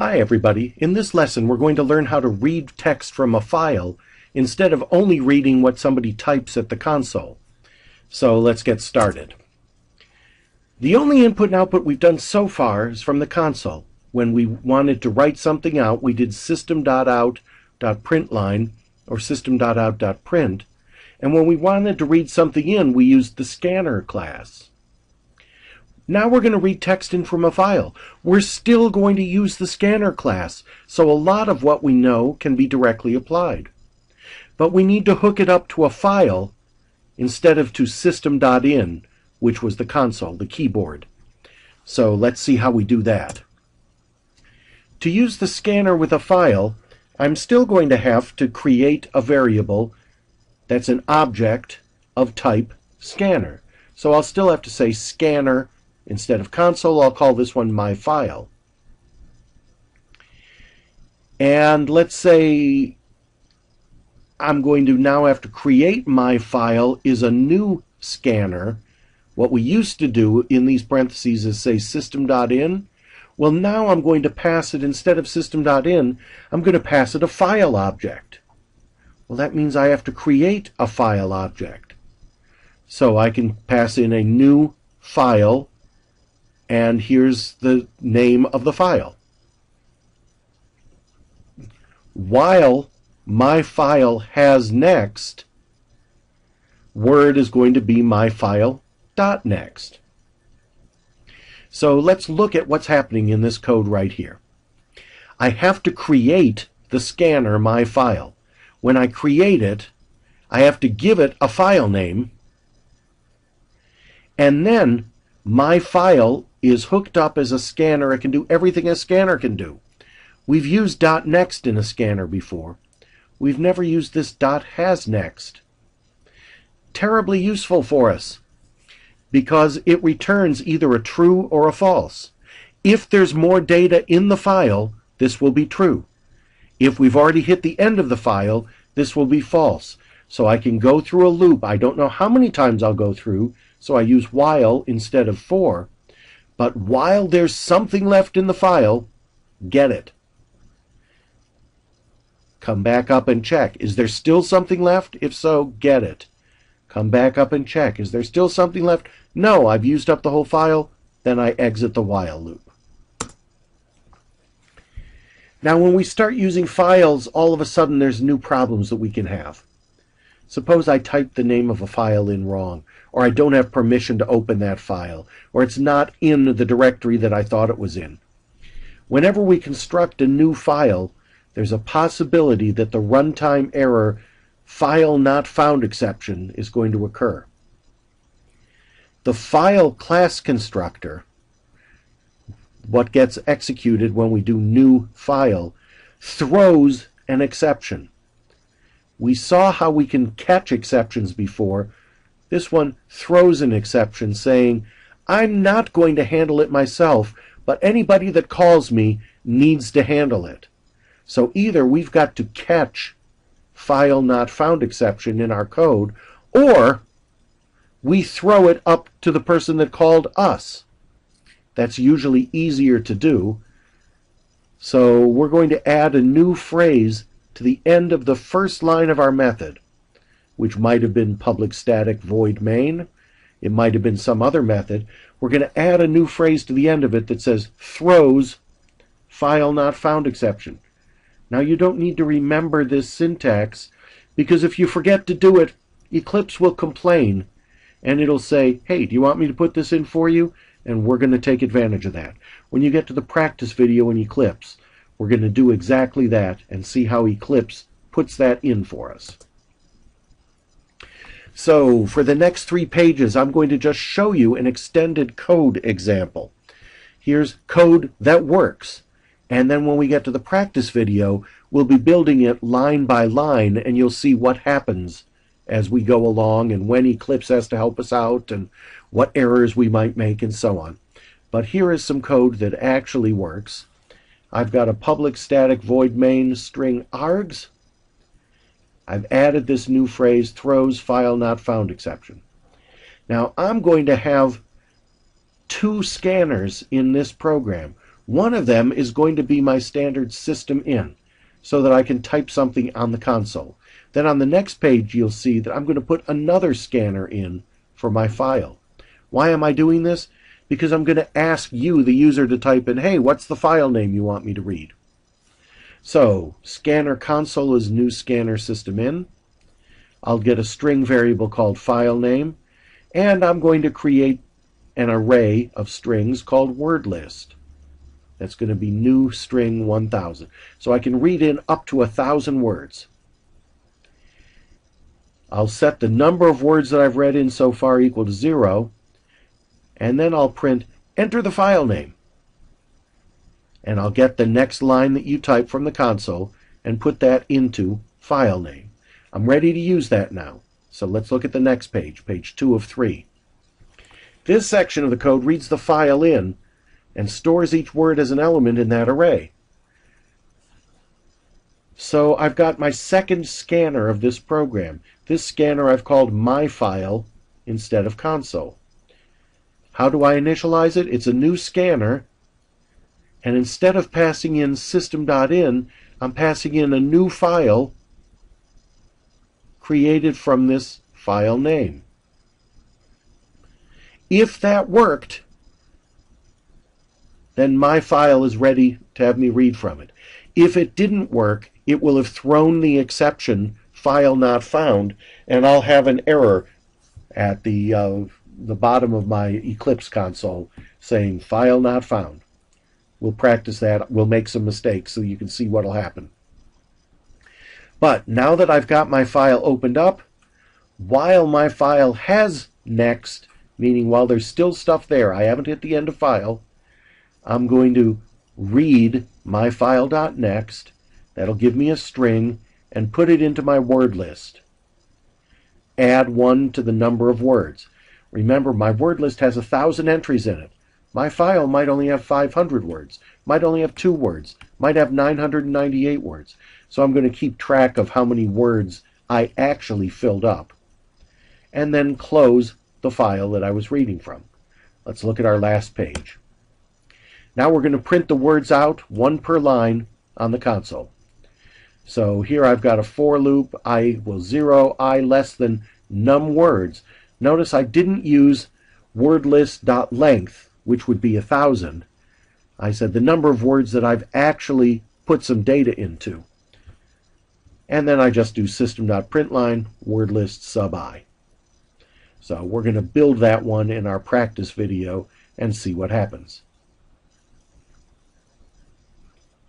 Hi everybody. In this lesson we're going to learn how to read text from a file instead of only reading what somebody types at the console. So let's get started. The only input and output we've done so far is from the console. When we wanted to write something out, we did system.out.println or system.out.print, and when we wanted to read something in, we used the scanner class. Now we're going to read text in from a file. We're still going to use the scanner class, so a lot of what we know can be directly applied. But we need to hook it up to a file instead of to system.in, which was the console, the keyboard. So let's see how we do that. To use the scanner with a file, I'm still going to have to create a variable that's an object of type scanner. So I'll still have to say scanner. Instead of console, I'll call this one my file. And let's say I'm going to now have to create my file is a new scanner. What we used to do in these parentheses is say system.in. Well, now I'm going to pass it, instead of system.in, I'm going to pass it a file object. Well, that means I have to create a file object. So I can pass in a new file, and here's the name of the file. While my file has next, Word is going to be my file.next. So let's look at what's happening in this code right here. I have to create the scanner my file. When I create it, I have to give it a file name, and then my file is hooked up as a scanner. It can do everything a scanner can do. We've used .next in a scanner before. We've never used this .hasNext. Terribly useful for us because it returns either a true or a false. If there's more data in the file, this will be true. If we've already hit the end of the file, this will be false. So I can go through a loop. I don't know how many times I'll go through, so I use while instead of for. But while there's something left in the file, get it. Come back up and check. Is there still something left? If so, get it. Come back up and check. Is there still something left? No, I've used up the whole file. Then I exit the while loop. Now when we start using files, all of a sudden there's new problems that we can have. Suppose I type the name of a file in wrong, or I don't have permission to open that file, or it's not in the directory that I thought it was in. Whenever we construct a new file, there's a possibility that the runtime error file not found exception is going to occur. The file class constructor, what gets executed when we do new file, throws an exception. We saw how we can catch exceptions before. This one throws an exception saying, I'm not going to handle it myself, but anybody that calls me needs to handle it. So either we've got to catch file not found exception in our code, or we throw it up to the person that called us. That's usually easier to do. So we're going to add a new phrase to the end of the first line of our method, which might have been public static void main. It might have been some other method. We're going to add a new phrase to the end of it that says throws file not found exception. Now you don't need to remember this syntax, because if you forget to do it, Eclipse will complain and it'll say, hey, do you want me to put this in for you? And we're going to take advantage of that. When you get to the practice video in Eclipse, we're going to do exactly that and see how Eclipse puts that in for us. So for the next 3 pages, I'm going to just show you an extended code example. Here's code that works. And then when we get to the practice video, we'll be building it line by line, and you'll see what happens as we go along and when Eclipse has to help us out and what errors we might make and so on. But here is some code that actually works. I've got a public static void main string args. I've added this new phrase, throws file not found exception. Now I'm going to have 2 scanners in this program. One of them is going to be my standard system in, so that I can type something on the console. Then on the next page you'll see that I'm going to put another scanner in for my file. Why am I doing this? Because I'm going to ask you, the user, to type in, hey, what's the file name you want me to read? So scanner console is new scanner system in. I'll get a string variable called file name, and I'm going to create an array of strings called word list. That's going to be new string 1000. So I can read in up to 1,000 words. I'll set the number of words that I've read in so far equal to 0, and then I'll print enter the file name. And I'll get the next line that you type from the console and put that into file name. I'm ready to use that now. So let's look at the next page, page 2 of 3. This section of the code reads the file in and stores each word as an element in that array. So I've got my second scanner of this program. This scanner I've called my file instead of console. How do I initialize it? It's a new scanner, and instead of passing in system.in, I'm passing in a new file created from this file name. If that worked, then my file is ready to have me read from it. If it didn't work, it will have thrown the exception file not found, and I'll have an error at the bottom of my Eclipse console saying file not found. We'll practice that. We'll make some mistakes so you can see what will happen. But now that I've got my file opened up, while my file has next, meaning while there's still stuff there, I haven't hit the end of file, I'm going to read my file.next. That'll give me a string and put it into my word list. Add 1 to the number of words. Remember, my word list has 1,000 entries in it. My file might only have 500 words, might only have 2 words, might have 998 words. So I'm going to keep track of how many words I actually filled up, and then close the file that I was reading from. Let's look at our last page. Now we're going to print the words out, 1 per line, on the console. So here I've got a for loop, I equals 0, I less than num words. Notice I didn't use wordlist.length, which would be 1,000. I said the number of words that I've actually put some data into. And then I just do system.println wordlist sub I. So we're going to build that one in our practice video and see what happens.